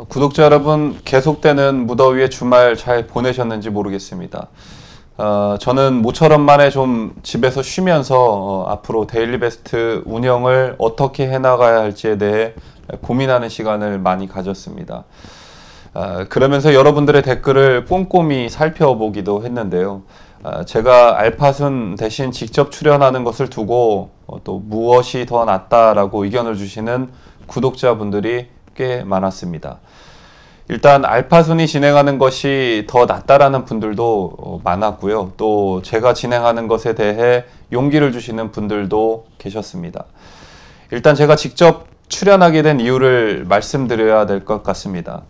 구독자 여러분, 계속되는 무더위의 주말 잘 보내셨는지 모르겠습니다. 저는 모처럼 만에 좀 집에서 쉬면서 앞으로 데일리 베스트 운영을 어떻게 해나가야 할지에 대해 고민하는 시간을 많이 가졌습니다. 그러면서 여러분들의 댓글을 꼼꼼히 살펴보기도 했는데요. 제가 알파순 대신 직접 출연하는 것을 두고 또 무엇이 더 낫다라고 의견을 주시는 구독자분들이 꽤 많았습니다. 일단 알파순이 진행하는 것이 더 낫다라는 분들도 많았고요. 또 제가 진행하는 것에 대해 용기를 주시는 분들도 계셨습니다. 일단 제가 직접 출연하게 된 이유를 말씀드려야 될 것 같습니다.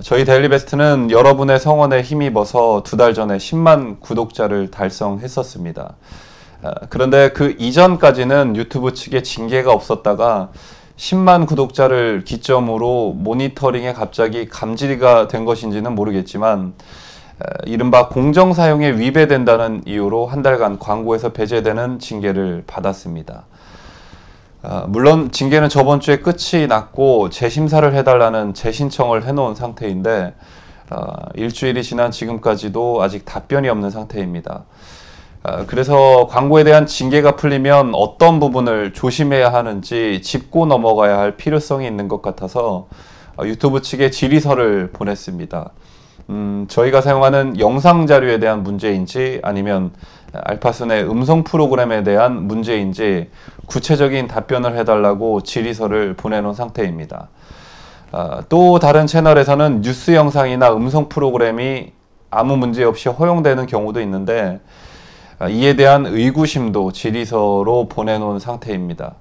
저희 데일리베스트는 여러분의 성원에 힘입어서 2달 전에 10만 구독자를 달성했었습니다. 그런데 그 이전까지는 유튜브 측에 징계가 없었다가 10만 구독자를 기점으로 모니터링에 갑자기 감지가 된 것인지는 모르겠지만 이른바 공정사용에 위배된다는 이유로 한 달간 광고에서 배제되는 징계를 받았습니다. 물론 징계는 저번 주에 끝이 났고 재심사를 해달라는 재신청을 해놓은 상태인데 일주일이 지난 지금까지도 아직 답변이 없는 상태입니다. 그래서 광고에 대한 징계가 풀리면 어떤 부분을 조심해야 하는지 짚고 넘어가야 할 필요성이 있는 것 같아서 유튜브 측에 질의서를 보냈습니다. 저희가 사용하는 영상 자료에 대한 문제인지 아니면 알파순의 음성 프로그램에 대한 문제인지 구체적인 답변을 해달라고 질의서를 보내놓은 상태입니다. 또 다른 채널에서는 뉴스 영상이나 음성 프로그램이 아무 문제 없이 허용되는 경우도 있는데 이에 대한 의구심도 질의서로 보내놓은 상태입니다.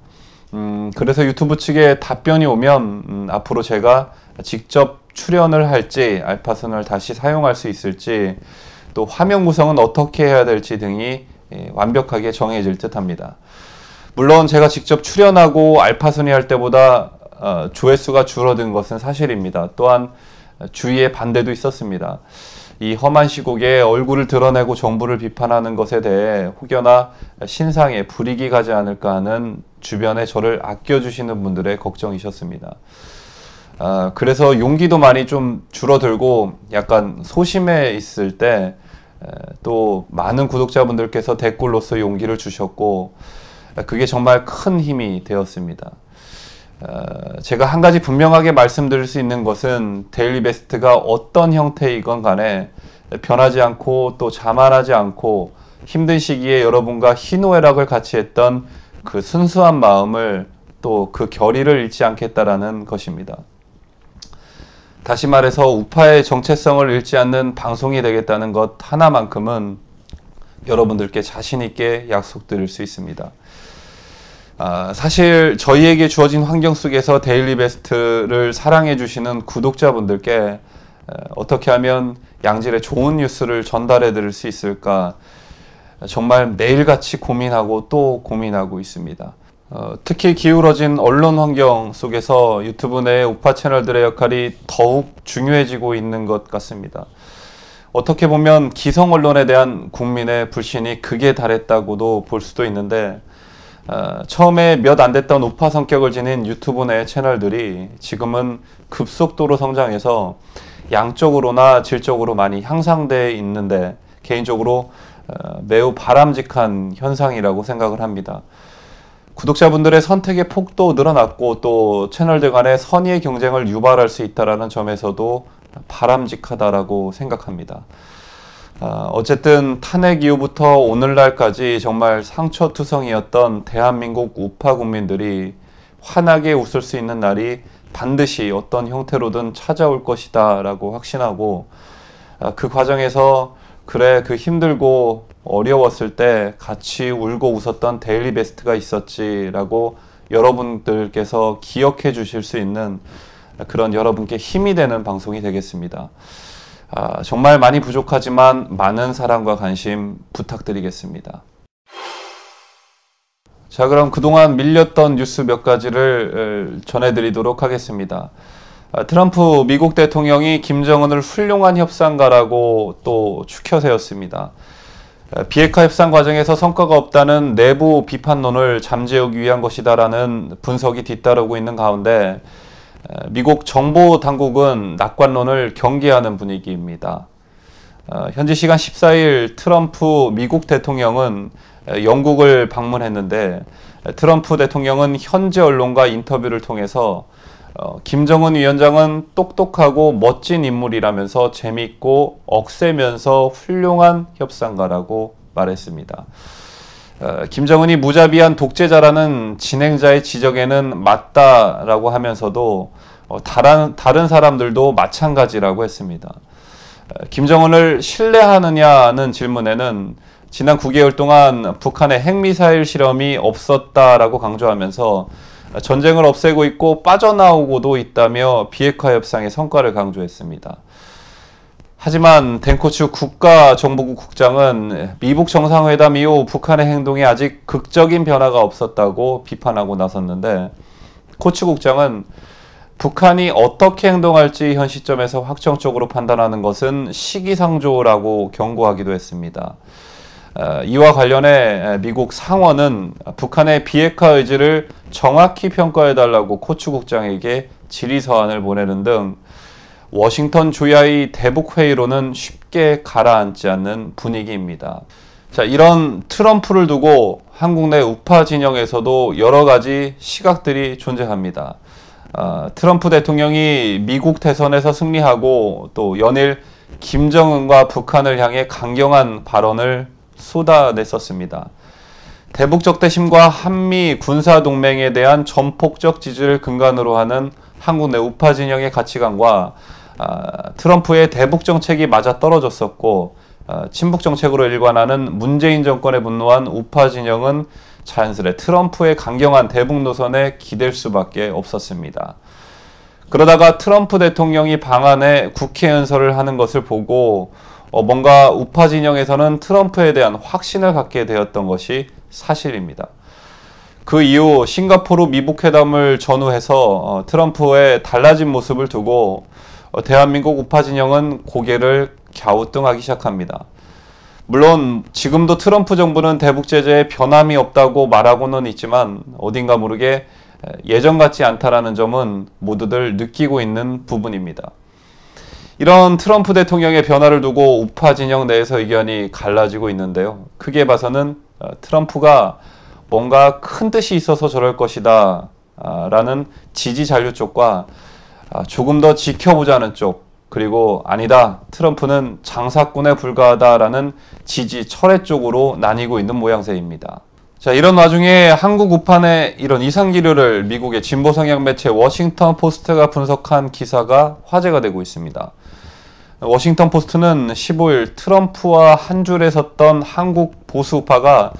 그래서 유튜브 측에 답변이 오면 앞으로 제가 직접 출연을 할지 알파순을 다시 사용할 수 있을지 또 화면 구성은 어떻게 해야 될지 등이 완벽하게 정해질 듯 합니다. 물론 제가 직접 출연하고 알파순이 할 때보다 조회수가 줄어든 것은 사실입니다. 또한 주위에 반대도 있었습니다. 이 험한 시국에 얼굴을 드러내고 정부를 비판하는 것에 대해 혹여나 신상에 불이익이 가지 않을까 하는 주변에 저를 아껴주시는 분들의 걱정이셨습니다. 그래서 용기도 많이 좀 줄어들고 약간 소심해 있을 때 또 많은 구독자분들께서 댓글로서 용기를 주셨고 그게 정말 큰 힘이 되었습니다. 제가 한 가지 분명하게 말씀드릴 수 있는 것은 데일리베스트가 어떤 형태이건 간에 변하지 않고 또 자만하지 않고 힘든 시기에 여러분과 희노애락을 같이 했던 그 순수한 마음을 또 그 결의를 잃지 않겠다라는 것입니다. 다시 말해서 우파의 정체성을 잃지 않는 방송이 되겠다는 것 하나만큼은 여러분들께 자신 있게 약속드릴 수 있습니다. 사실 저희에게 주어진 환경 속에서 데일리베스트를 사랑해 주시는 구독자분들께 어떻게 하면 양질의 좋은 뉴스를 전달해 드릴 수 있을까 정말 매일같이 고민하고 또 고민하고 있습니다. 특히 기울어진 언론 환경 속에서 유튜브 내 우파 채널들의 역할이 더욱 중요해지고 있는 것 같습니다. 어떻게 보면 기성 언론에 대한 국민의 불신이 극에 달했다고도 볼 수도 있는데 처음에 몇 안 됐던 우파 성격을 지닌 유튜브 내 채널들이 지금은 급속도로 성장해서 양적으로나 질적으로 많이 향상되어 있는데 개인적으로 매우 바람직한 현상이라고 생각을 합니다. 구독자분들의 선택의 폭도 늘어났고 또 채널들 간의 선의의 경쟁을 유발할 수 있다는 점에서도 바람직하다라고 생각합니다. 어쨌든 탄핵 이후부터 오늘날까지 정말 상처투성이었던 대한민국 우파 국민들이 환하게 웃을 수 있는 날이 반드시 어떤 형태로든 찾아올 것이다 라고 확신하고 그 과정에서 그래 그 힘들고 어려웠을 때 같이 울고 웃었던 데일리베스트가 있었지 라고 여러분들께서 기억해 주실 수 있는 그런 여러분께 힘이 되는 방송이 되겠습니다. 정말 많이 부족하지만 많은 사랑과 관심 부탁드리겠습니다. 자, 그럼 그동안 밀렸던 뉴스 몇 가지를 전해드리도록 하겠습니다. 트럼프 미국 대통령이 김정은을 훌륭한 협상가라고 또 추켜 세웠습니다. 비핵화 협상 과정에서 성과가 없다는 내부 비판론을 잠재우기 위한 것이다라는 분석이 뒤따르고 있는 가운데 미국 정보 당국은 낙관론을 경계하는 분위기입니다. 현지 시간 14일 트럼프 미국 대통령은 영국을 방문했는데 트럼프 대통령은 현지 언론과 인터뷰를 통해서 김정은 위원장은 똑똑하고 멋진 인물이라면서 재미있고 억세면서 훌륭한 협상가라고 말했습니다. 김정은이 무자비한 독재자라는 진행자의 지적에는 맞다라고 하면서도 다른 사람들도 마찬가지라고 했습니다. 김정은을 신뢰하느냐는 질문에는 지난 9개월 동안 북한의 핵미사일 실험이 없었다라고 강조하면서 전쟁을 없애고 있고 빠져나오고도 있다며 비핵화 협상의 성과를 강조했습니다. 하지만 댄코츠 국가정보국 국장은 미북 정상회담 이후 북한의 행동에 아직 극적인 변화가 없었다고 비판하고 나섰는데 코츠 국장은 북한이 어떻게 행동할지 현 시점에서 확정적으로 판단하는 것은 시기상조라고 경고하기도 했습니다. 이와 관련해 미국 상원은 북한의 비핵화 의지를 정확히 평가해달라고 코츠 국장에게 질의서한을 보내는 등 워싱턴 주야의 대북회의로는 쉽게 가라앉지 않는 분위기입니다. 자, 이런 트럼프를 두고 한국 내 우파 진영에서도 여러 가지 시각들이 존재합니다. 트럼프 대통령이 미국 대선에서 승리하고 또 연일 김정은과 북한을 향해 강경한 발언을 쏟아냈었습니다. 대북적대심과 한미 군사동맹에 대한 전폭적 지지를 근간으로 하는 한국 내 우파 진영의 가치관과 트럼프의 대북정책이 맞아떨어졌었고 친북정책으로 일관하는 문재인 정권에 분노한 우파 진영은 자연스레 트럼프의 강경한 대북 노선에 기댈 수밖에 없었습니다. 그러다가 트럼프 대통령이 방한해 국회 연설을 하는 것을 보고 뭔가 우파 진영에서는 트럼프에 대한 확신을 갖게 되었던 것이 사실입니다. 그 이후 싱가포르 미북회담을 전후해서 트럼프의 달라진 모습을 두고 대한민국 우파 진영은 고개를 갸우뚱하기 시작합니다. 물론 지금도 트럼프 정부는 대북 제재에 변함이 없다고 말하고는 있지만 어딘가 모르게 예전 같지 않다라는 점은 모두들 느끼고 있는 부분입니다. 이런 트럼프 대통령의 변화를 두고 우파 진영 내에서 의견이 갈라지고 있는데요. 크게 봐서는 트럼프가 뭔가 큰 뜻이 있어서 저럴 것이다 라는 지지 잔류 쪽과 조금 더 지켜보자는 쪽, 그리고 아니다, 트럼프는 장사꾼에 불과하다라는 지지 철회 쪽으로 나뉘고 있는 모양새입니다. 자, 이런 와중에 한국 우판의 이런 이상기류를 미국의 진보 성향 매체 워싱턴 포스트가 분석한 기사가 화제가 되고 있습니다. 워싱턴 포스트는 15일 트럼프와 한 줄에 섰던 한국 보수 우파가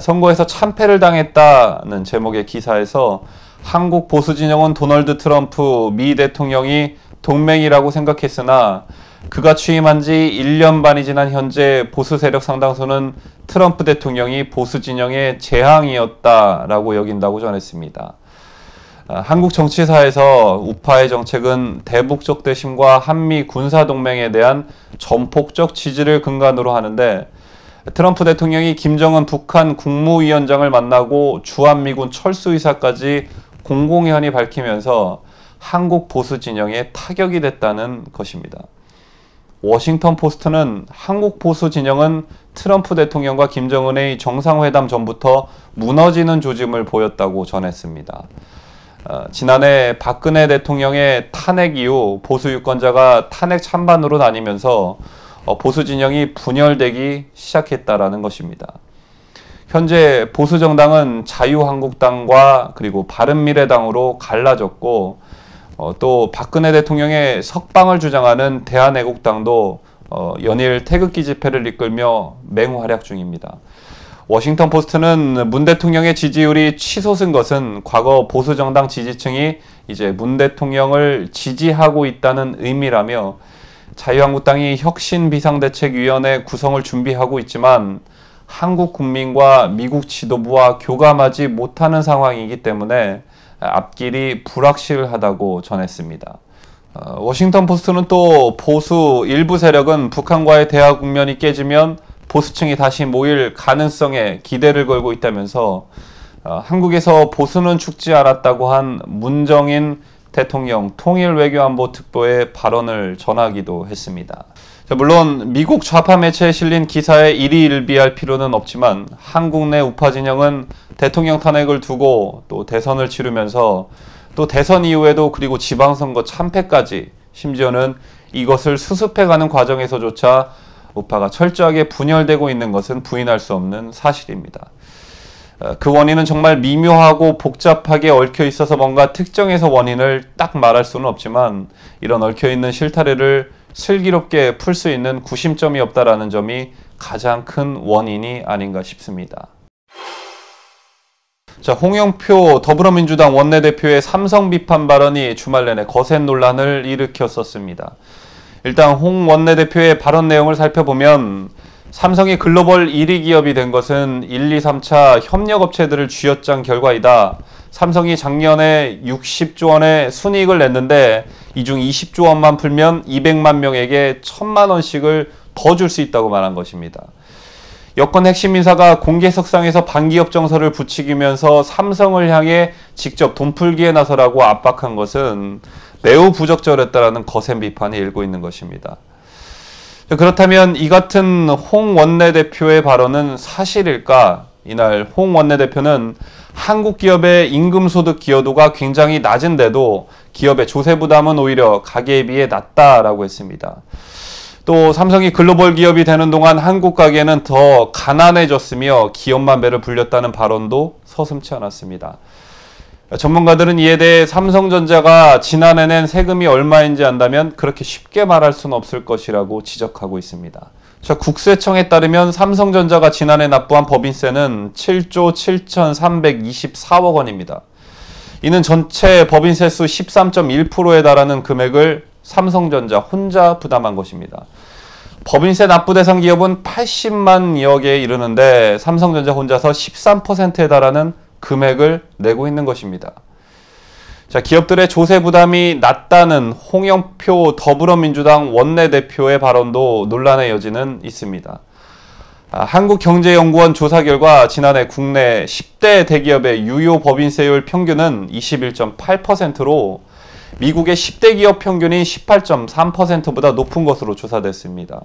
선거에서 참패를 당했다는 제목의 기사에서 한국 보수 진영은 도널드 트럼프 미 대통령이 동맹이라고 생각했으나 그가 취임한 지 1년 반이 지난 현재 보수 세력 상당수는 트럼프 대통령이 보수 진영의 재앙이었다라고 여긴다고 전했습니다. 한국 정치사에서 우파의 정책은 대북적대심과 한미 군사동맹에 대한 전폭적 지지를 근간으로 하는데 트럼프 대통령이 김정은 북한 국무위원장을 만나고 주한미군 철수 의사까지 공공연히 밝히면서 한국 보수 진영에 타격이 됐다는 것입니다. 워싱턴 포스트는 한국 보수 진영은 트럼프 대통령과 김정은의 정상회담 전부터 무너지는 조짐을 보였다고 전했습니다. 지난해 박근혜 대통령의 탄핵 이후 보수 유권자가 탄핵 찬반으로 나뉘면서 보수 진영이 분열되기 시작했다라는 것입니다. 현재 보수 정당은 자유한국당과 그리고 바른미래당으로 갈라졌고 또 박근혜 대통령의 석방을 주장하는 대한애국당도 연일 태극기 집회를 이끌며 맹활약 중입니다. 워싱턴 포스트는 문 대통령의 지지율이 치솟은 것은 과거 보수 정당 지지층이 이제 문 대통령을 지지하고 있다는 의미라며 자유한국당이 혁신비상대책위원회 구성을 준비하고 있지만 한국 국민과 미국 지도부와 교감하지 못하는 상황이기 때문에 앞길이 불확실하다고 전했습니다. 워싱턴 포스트는 또 보수 일부 세력은 북한과의 대화 국면이 깨지면 보수층이 다시 모일 가능성에 기대를 걸고 있다면서 한국에서 보수는 죽지 않았다고 한 문정인 대통령 통일외교안보특보의 발언을 전하기도 했습니다. 물론 미국 좌파 매체에 실린 기사에 일희일비할 필요는 없지만 한국 내 우파 진영은 대통령 탄핵을 두고 또 대선을 치르면서 또 대선 이후에도 그리고 지방선거 참패까지 심지어는 이것을 수습해가는 과정에서조차 우파가 철저하게 분열되고 있는 것은 부인할 수 없는 사실입니다. 그 원인은 정말 미묘하고 복잡하게 얽혀 있어서 뭔가 특정해서 원인을 딱 말할 수는 없지만 이런 얽혀있는 실타래를 슬기롭게 풀 수 있는 구심점이 없다라는 점이 가장 큰 원인이 아닌가 싶습니다. 자, 홍영표 더불어민주당 원내대표의 삼성 비판 발언이 주말 내내 거센 논란을 일으켰었습니다. 일단 홍 원내대표의 발언 내용을 살펴보면 삼성이 글로벌 1위 기업이 된 것은 1, 2, 3차 협력업체들을 쥐어짠 결과이다. 삼성이 작년에 60조 원의 순이익을 냈는데 이 중 20조 원만 풀면 200만 명에게 1000만 원씩을 더 줄 수 있다고 말한 것입니다. 여권 핵심 인사가 공개석상에서 반기업 정서를 부추기면서 삼성을 향해 직접 돈풀기에 나서라고 압박한 것은 매우 부적절했다라는 거센 비판이 일고 있는 것입니다. 그렇다면 이 같은 홍 원내대표의 발언은 사실일까? 이날 홍 원내대표는 한국 기업의 임금소득 기여도가 굉장히 낮은데도 기업의 조세 부담은 오히려 가계에 비해 낮다라고 했습니다. 또 삼성이 글로벌 기업이 되는 동안 한국 가게는 더 가난해졌으며 기업만 배를 불렸다는 발언도 서슴지 않았습니다. 전문가들은 이에 대해 삼성전자가 지난해 낸 세금이 얼마인지 안다면 그렇게 쉽게 말할 수는 없을 것이라고 지적하고 있습니다. 국세청에 따르면 삼성전자가 지난해 납부한 법인세는 7조 7,324억 원입니다. 이는 전체 법인세 수 13.1%에 달하는 금액을 삼성전자 혼자 부담한 것입니다. 법인세 납부 대상 기업은 80만여 개에 이르는데 삼성전자 혼자서 13%에 달하는 금액을 내고 있는 것입니다. 자, 기업들의 조세 부담이 낮다는 홍영표 더불어민주당 원내대표의 발언도 논란의 여지는 있습니다. 한국경제연구원 조사 결과 지난해 국내 10대 대기업의 유효 법인세율 평균은 21.8%로 미국의 10대 기업 평균인 18.3%보다 높은 것으로 조사됐습니다.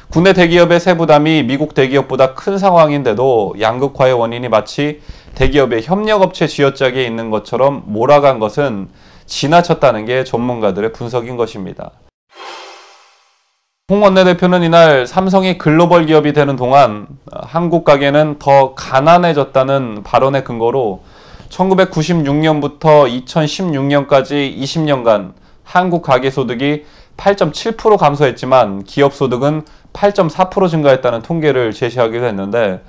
국내 대기업의 세부담이 미국 대기업보다 큰 상황인데도 양극화의 원인이 마치 대기업의 협력업체 쥐어짜기에 있는 것처럼 몰아간 것은 지나쳤다는 게 전문가들의 분석인 것입니다. 홍 원내대표는 이날 삼성이 글로벌 기업이 되는 동안 한국 가게는 더 가난해졌다는 발언의 근거로 1996년부터 2016년까지 20년간 한국 가계소득이 8.7% 감소했지만 기업소득은 8.4% 증가했다는 통계를 제시하기도 했는데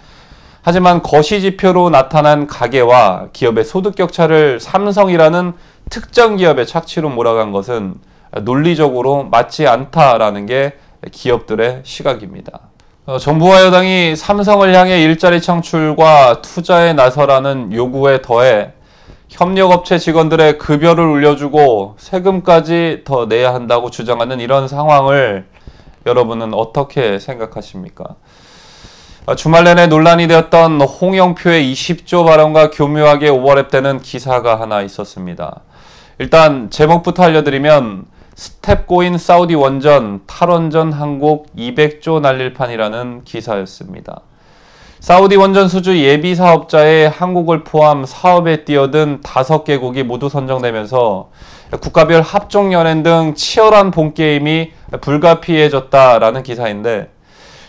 하지만 거시지표로 나타난 가계와 기업의 소득 격차를 삼성이라는 특정 기업의 착취로 몰아간 것은 논리적으로 맞지 않다라는 게 기업들의 시각입니다. 정부와 여당이 삼성을 향해 일자리 창출과 투자에 나서라는 요구에 더해 협력업체 직원들의 급여를 올려주고 세금까지 더 내야 한다고 주장하는 이런 상황을 여러분은 어떻게 생각하십니까? 주말 내내 논란이 되었던 홍영표의 20조 발언과 교묘하게 오버랩되는 기사가 하나 있었습니다. 일단 제목부터 알려드리면 스텝고인 사우디 원전, 탈원전 한국 200조 날릴 판이라는 기사였습니다. 사우디 원전 수주 예비 사업자에 한국을 포함 사업에 뛰어든 5개국이 모두 선정되면서 국가별 합종연행 등 치열한 본게임이 불가피해졌다라는 기사인데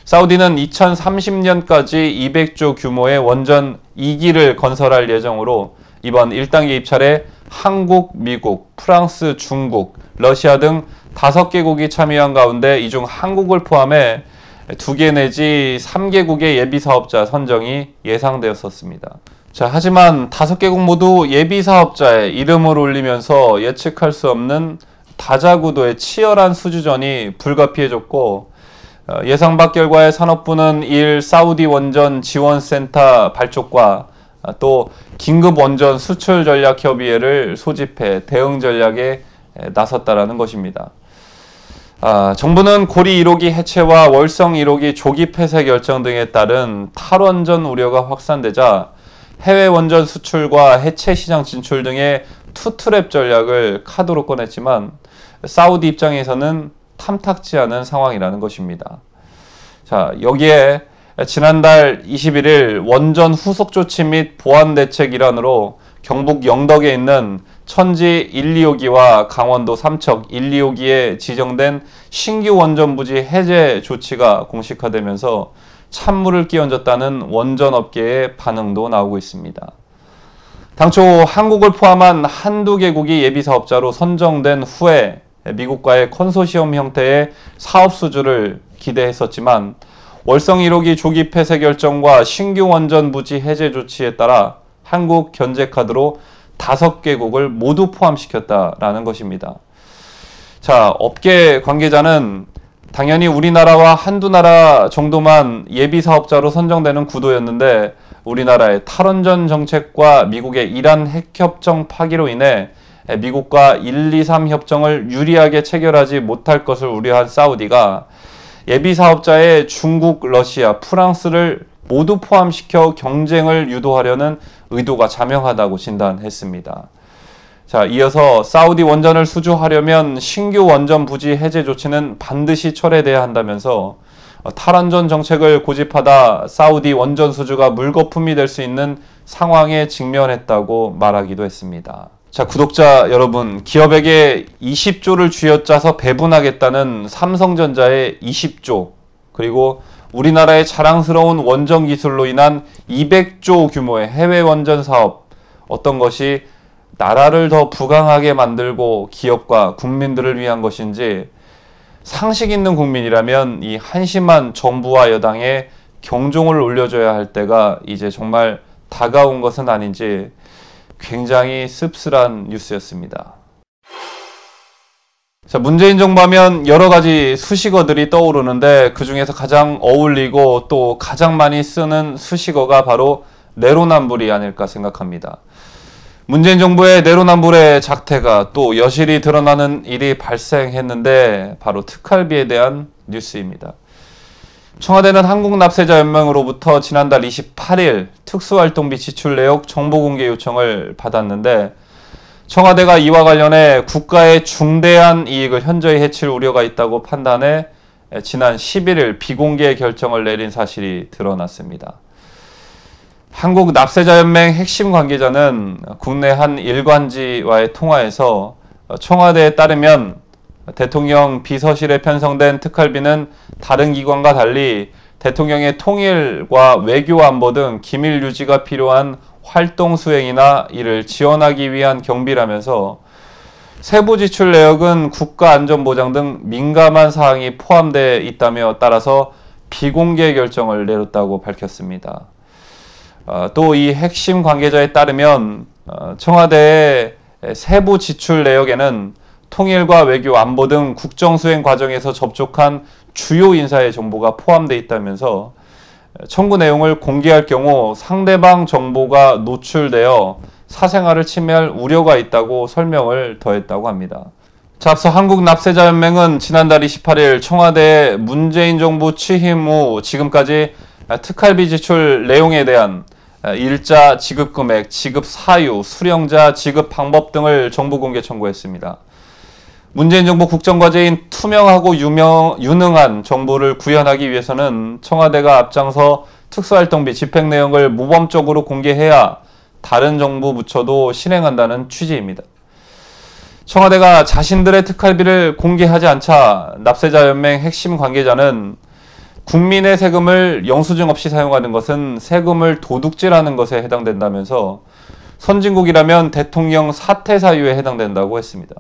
사우디는 2030년까지 200조 규모의 원전 2기를 건설할 예정으로 이번 1단계 입찰에 한국, 미국, 프랑스, 중국, 러시아 등 5개국이 참여한 가운데 이 중 한국을 포함해 2개 내지 3개국의 예비사업자 선정이 예상되었었습니다. 자, 하지만 5개국 모두 예비사업자에 이름을 올리면서 예측할 수 없는 다자구도의 치열한 수주전이 불가피해졌고 예상 밖 결과에 산업부는 1. 사우디 원전 지원센터 발족과 또 긴급 원전 수출 전략 협의회를 소집해 대응 전략에 나섰다라는 것입니다. 정부는 고리 1호기 해체와 월성 1호기 조기 폐쇄 결정 등에 따른 탈원전 우려가 확산되자 해외 원전 수출과 해체 시장 진출 등의 투트랩 전략을 카드로 꺼냈지만 사우디 입장에서는 탐탁지 않은 상황이라는 것입니다. 자, 여기에 지난달 21일 원전 후속 조치 및 보안 대책 일환으로 경북 영덕에 있는 천지 1, 2호기와 강원도 삼척 1, 2호기에 지정된 신규 원전 부지 해제 조치가 공식화되면서 찬물을 끼얹었다는 원전 업계의 반응도 나오고 있습니다. 당초 한국을 포함한 한두 개국이 예비사업자로 선정된 후에 미국과의 컨소시엄 형태의 사업 수주를 기대했었지만 월성 1호기 조기 폐쇄 결정과 신규 원전 부지 해제 조치에 따라 한국 견제카드로 5개국을 모두 포함시켰다라는 것입니다. 자, 업계 관계자는 당연히 우리나라와 한두 나라 정도만 예비사업자로 선정되는 구도였는데 우리나라의 탈원전 정책과 미국의 이란 핵협정 파기로 인해 미국과 1, 2, 3 협정을 유리하게 체결하지 못할 것을 우려한 사우디가 예비사업자의 중국, 러시아, 프랑스를 모두 포함시켜 경쟁을 유도하려는 의도가 자명하다고 진단했습니다. 자, 이어서 사우디 원전을 수주하려면 신규 원전 부지 해제 조치는 반드시 철회돼야 한다면서 탈원전 정책을 고집하다 사우디 원전 수주가 물거품이 될 수 있는 상황에 직면했다고 말하기도 했습니다. 자, 구독자 여러분, 기업에게 20조를 쥐어짜서 배분하겠다는 삼성전자의 20조, 그리고 우리나라의 자랑스러운 원전 기술로 인한 200조 규모의 해외 원전 사업, 어떤 것이 나라를 더 부강하게 만들고 기업과 국민들을 위한 것인지 상식 있는 국민이라면 이 한심한 정부와 여당에 경종을 울려줘야 할 때가 이제 정말 다가온 것은 아닌지 굉장히 씁쓸한 뉴스였습니다. 자, 문재인 정부 하면 여러 가지 수식어들이 떠오르는데 그 중에서 가장 어울리고 또 가장 많이 쓰는 수식어가 바로 내로남불이 아닐까 생각합니다. 문재인 정부의 내로남불의 작태가 또 여실히 드러나는 일이 발생했는데 바로 특활비에 대한 뉴스입니다. 청와대는 한국납세자연맹으로부터 지난달 28일 특수활동비 지출 내역 정보공개 요청을 받았는데 청와대가 이와 관련해 국가의 중대한 이익을 현저히 해칠 우려가 있다고 판단해 지난 11일 비공개 결정을 내린 사실이 드러났습니다. 한국납세자연맹 핵심 관계자는 국내 한 일관지와의 통화에서 청와대에 따르면 대통령 비서실에 편성된 특활비는 다른 기관과 달리 대통령의 통일과 외교 안보 등 기밀 유지가 필요한 활동 수행이나 이를 지원하기 위한 경비라면서 세부 지출 내역은 국가안전보장 등 민감한 사항이 포함되어 있다며 따라서 비공개 결정을 내렸다고 밝혔습니다. 또 이 핵심 관계자에 따르면 청와대의 세부 지출 내역에는 통일과 외교, 안보 등 국정수행 과정에서 접촉한 주요 인사의 정보가 포함되어 있다면서 청구 내용을 공개할 경우 상대방 정보가 노출되어 사생활을 침해할 우려가 있다고 설명을 더했다고 합니다. 자, 앞서 한국납세자연맹은 지난달 28일 청와대의 문재인 정부 취임 후 지금까지 특활비 지출 내용에 대한 일자 지급 금액, 지급 사유, 수령자 지급 방법 등을 정보 공개 청구했습니다. 문재인 정부 국정과제인 투명하고 유능한 정보를 구현하기 위해서는 청와대가 앞장서 특수활동비 집행 내역을 모범적으로 공개해야 다른 정부 부처도 실행한다는 취지입니다. 청와대가 자신들의 특활비를 공개하지 않자 납세자연맹 핵심 관계자는 국민의 세금을 영수증 없이 사용하는 것은 세금을 도둑질하는 것에 해당된다면서 선진국이라면 대통령 사퇴 사유에 해당된다고 했습니다.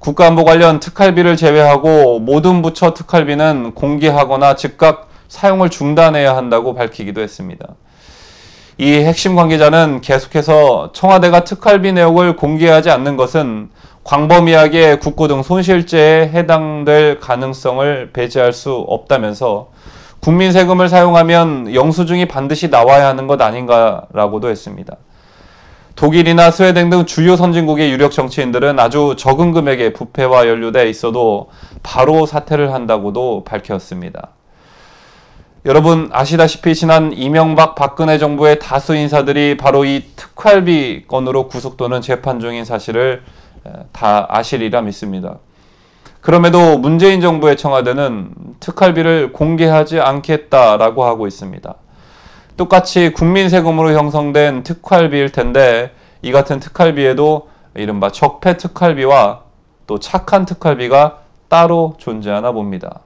국가안보 관련 특활비를 제외하고 모든 부처 특활비는 공개하거나 즉각 사용을 중단해야 한다고 밝히기도 했습니다. 이 핵심 관계자는 계속해서 청와대가 특활비 내역을 공개하지 않는 것은 광범위하게 국고 등 손실죄에 해당될 가능성을 배제할 수 없다면서 국민 세금을 사용하면 영수증이 반드시 나와야 하는 것 아닌가라고도 했습니다. 독일이나 스웨덴 등 주요 선진국의 유력 정치인들은 아주 적은 금액의 부패와 연루돼 있어도 바로 사퇴를 한다고도 밝혔습니다. 여러분 아시다시피 지난 이명박 박근혜 정부의 다수 인사들이 바로 이 특활비 건으로 구속되는 재판 중인 사실을 다 아시리라 믿습니다. 그럼에도 문재인 정부의 청와대는 특활비를 공개하지 않겠다라고 하고 있습니다. 똑같이 국민 세금으로 형성된 특활비일 텐데 이 같은 특활비에도 이른바 적폐 특활비와 또 착한 특활비가 따로 존재하나 봅니다.